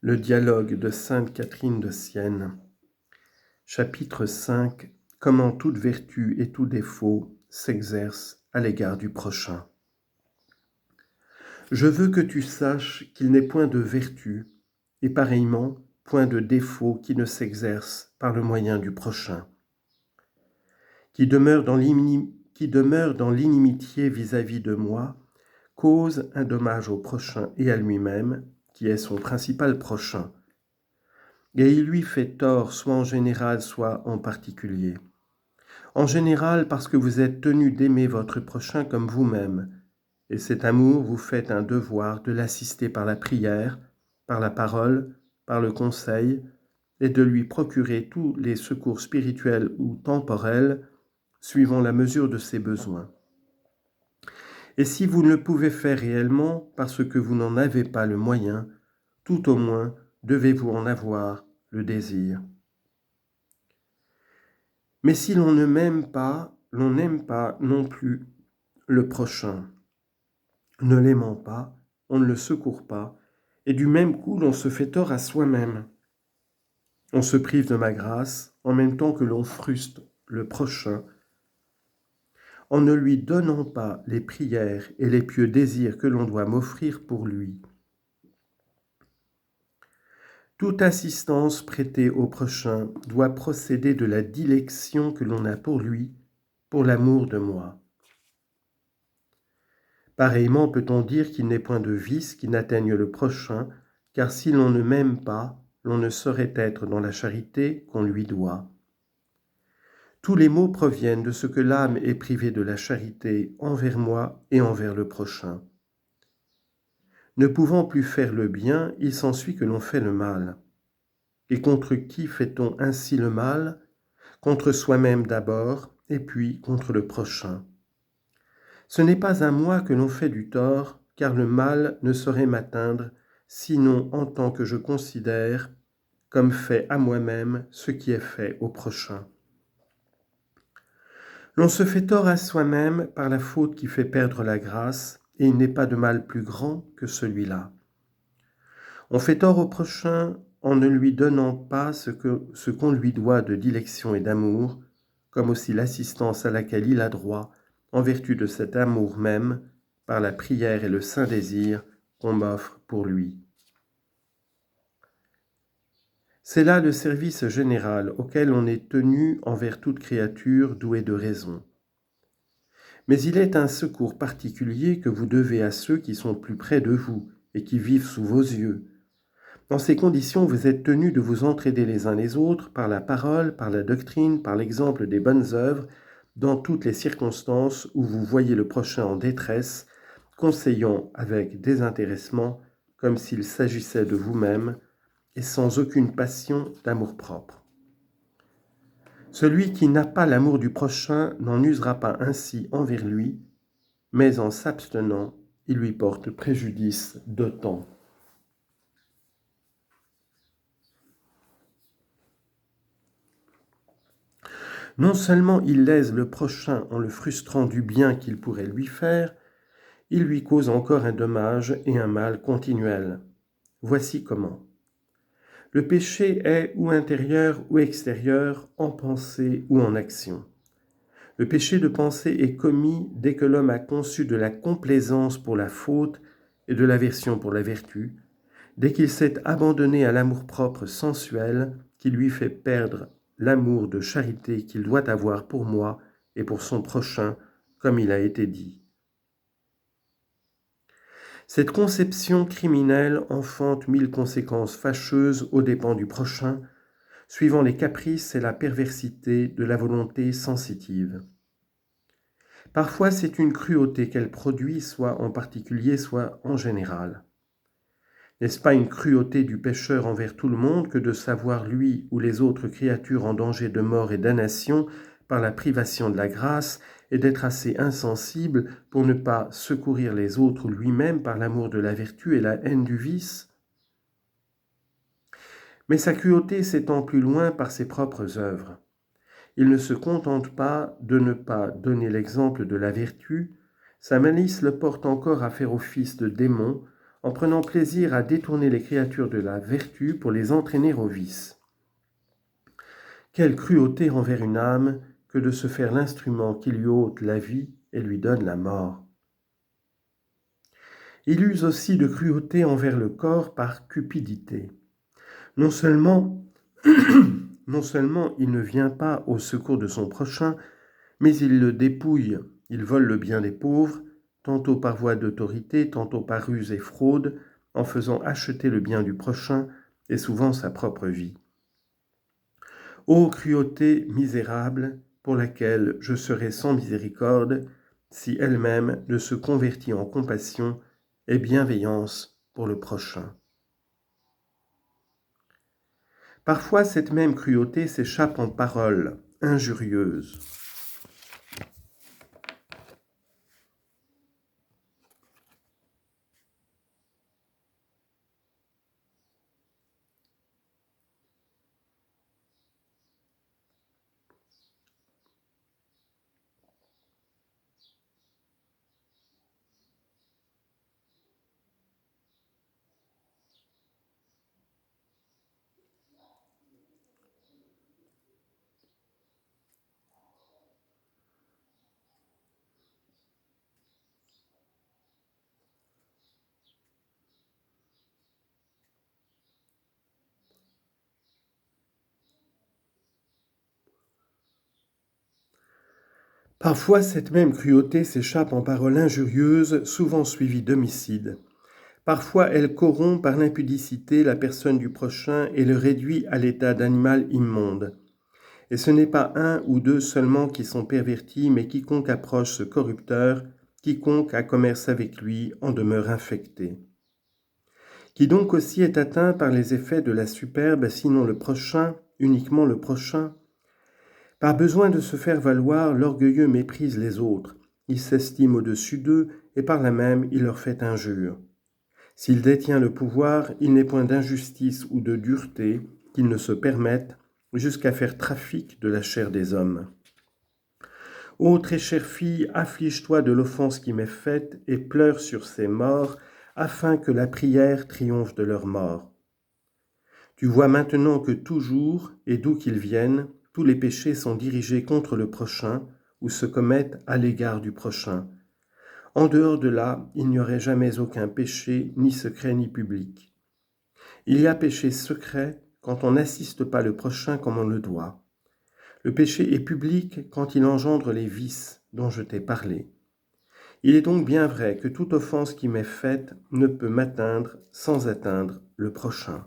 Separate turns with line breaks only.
Le dialogue de sainte Catherine de Sienne. Chapitre 5. Comment toute vertu et tout défaut s'exerce à l'égard du prochain. Je veux que tu saches qu'il n'est point de vertu, et pareillement point de défaut qui ne s'exerce par le moyen du prochain. Qui demeure dans l'inimitié vis-à-vis de moi, cause un dommage au prochain et à lui-même, qui est son principal prochain. Et il lui fait tort soit en général, soit en particulier. En général, parce que vous êtes tenu d'aimer votre prochain comme vous-même, et cet amour vous fait un devoir de l'assister par la prière, par la parole, par le conseil, et de lui procurer tous les secours spirituels ou temporels, suivant la mesure de ses besoins. Et si vous ne le pouvez faire réellement parce que vous n'en avez pas le moyen, tout au moins devez-vous en avoir le désir. Mais si l'on ne m'aime pas, l'on n'aime pas non plus le prochain. Ne l'aimant pas, on ne le secourt pas, et du même coup l'on se fait tort à soi-même. On se prive de ma grâce en même temps que l'on frustre le prochain, en ne lui donnant pas les prières et les pieux désirs que l'on doit m'offrir pour lui. Toute assistance prêtée au prochain doit procéder de la dilection que l'on a pour lui, pour l'amour de moi. Pareillement peut-on dire qu'il n'est point de vice qui n'atteigne le prochain, car si l'on ne m'aime pas, l'on ne saurait être dans la charité qu'on lui doit. Tous les maux proviennent de ce que l'âme est privée de la charité envers moi et envers le prochain. Ne pouvant plus faire le bien, il s'ensuit que l'on fait le mal. Et contre qui fait-on ainsi le mal? Contre soi-même d'abord, et puis contre le prochain. Ce n'est pas à moi que l'on fait du tort, car le mal ne saurait m'atteindre, sinon en tant que je considère comme fait à moi-même ce qui est fait au prochain. L'on se fait tort à soi-même par la faute qui fait perdre la grâce, et il n'est pas de mal plus grand que celui-là. On fait tort au prochain en ne lui donnant pas ce qu'on lui doit de dilection et d'amour, comme aussi l'assistance à laquelle il a droit, en vertu de cet amour même, par la prière et le saint désir qu'on m'offre pour lui. C'est là le service général auquel on est tenu envers toute créature douée de raison. Mais il est un secours particulier que vous devez à ceux qui sont plus près de vous et qui vivent sous vos yeux. Dans ces conditions, vous êtes tenus de vous entraider les uns les autres par la parole, par la doctrine, par l'exemple des bonnes œuvres, dans toutes les circonstances où vous voyez le prochain en détresse, conseillant avec désintéressement, comme s'il s'agissait de vous-même, et sans aucune passion d'amour-propre. Celui qui n'a pas l'amour du prochain n'en usera pas ainsi envers lui, mais en s'abstenant, il lui porte préjudice d'autant. Non seulement il lèse le prochain en le frustrant du bien qu'il pourrait lui faire, il lui cause encore un dommage et un mal continuel. Voici comment. Le péché est ou intérieur ou extérieur, en pensée ou en action. Le péché de pensée est commis dès que l'homme a conçu de la complaisance pour la faute et de l'aversion pour la vertu, dès qu'il s'est abandonné à l'amour-propre sensuel qui lui fait perdre l'amour de charité qu'il doit avoir pour moi et pour son prochain, comme il a été dit. Cette conception criminelle enfante 1000 conséquences fâcheuses aux dépens du prochain, suivant les caprices et la perversité de la volonté sensitive. Parfois, c'est une cruauté qu'elle produit, soit en particulier, soit en général. N'est-ce pas une cruauté du pécheur envers tout le monde que de savoir lui ou les autres créatures en danger de mort et damnation par la privation de la grâce et d'être assez insensible pour ne pas secourir les autres lui-même par l'amour de la vertu et la haine du vice? Mais sa cruauté s'étend plus loin par ses propres œuvres. Il ne se contente pas de ne pas donner l'exemple de la vertu, sa malice le porte encore à faire office de démon en prenant plaisir à détourner les créatures de la vertu pour les entraîner au vice. Quelle cruauté envers une âme que de se faire l'instrument qui lui ôte la vie et lui donne la mort. Il use aussi de cruauté envers le corps par cupidité. Non seulement il ne vient pas au secours de son prochain, mais il le dépouille, il vole le bien des pauvres, tantôt par voie d'autorité, tantôt par ruse et fraude, en faisant acheter le bien du prochain et souvent sa propre vie. Ô cruauté misérable, pour laquelle je serai sans miséricorde, si elle-même ne se convertit en compassion et bienveillance pour le prochain. Parfois, cette même cruauté s'échappe en paroles injurieuses. Parfois, cette même cruauté s'échappe en paroles injurieuses, souvent suivies d'homicide. Parfois, elle corrompt par l'impudicité la personne du prochain et le réduit à l'état d'animal immonde. Et ce n'est pas un ou deux seulement qui sont pervertis, mais quiconque approche ce corrupteur, quiconque a commerce avec lui en demeure infecté. Qui donc aussi est atteint par les effets de la superbe, sinon le prochain, uniquement le prochain? Par besoin de se faire valoir, l'orgueilleux méprise les autres, il s'estime au-dessus d'eux et par là même il leur fait injure. S'il détient le pouvoir, il n'est point d'injustice ou de dureté qu'il ne se permette jusqu'à faire trafic de la chair des hommes. Ô très chère fille, afflige-toi de l'offense qui m'est faite et pleure sur ces morts, afin que la prière triomphe de leur mort. Tu vois maintenant que toujours, et d'où qu'ils viennent, tous les péchés sont dirigés contre le prochain ou se commettent à l'égard du prochain. En dehors de là, il n'y aurait jamais aucun péché, ni secret ni public. Il y a péché secret quand on n'assiste pas le prochain comme on le doit. Le péché est public quand il engendre les vices dont je t'ai parlé. Il est donc bien vrai que toute offense qui m'est faite ne peut m'atteindre sans atteindre le prochain.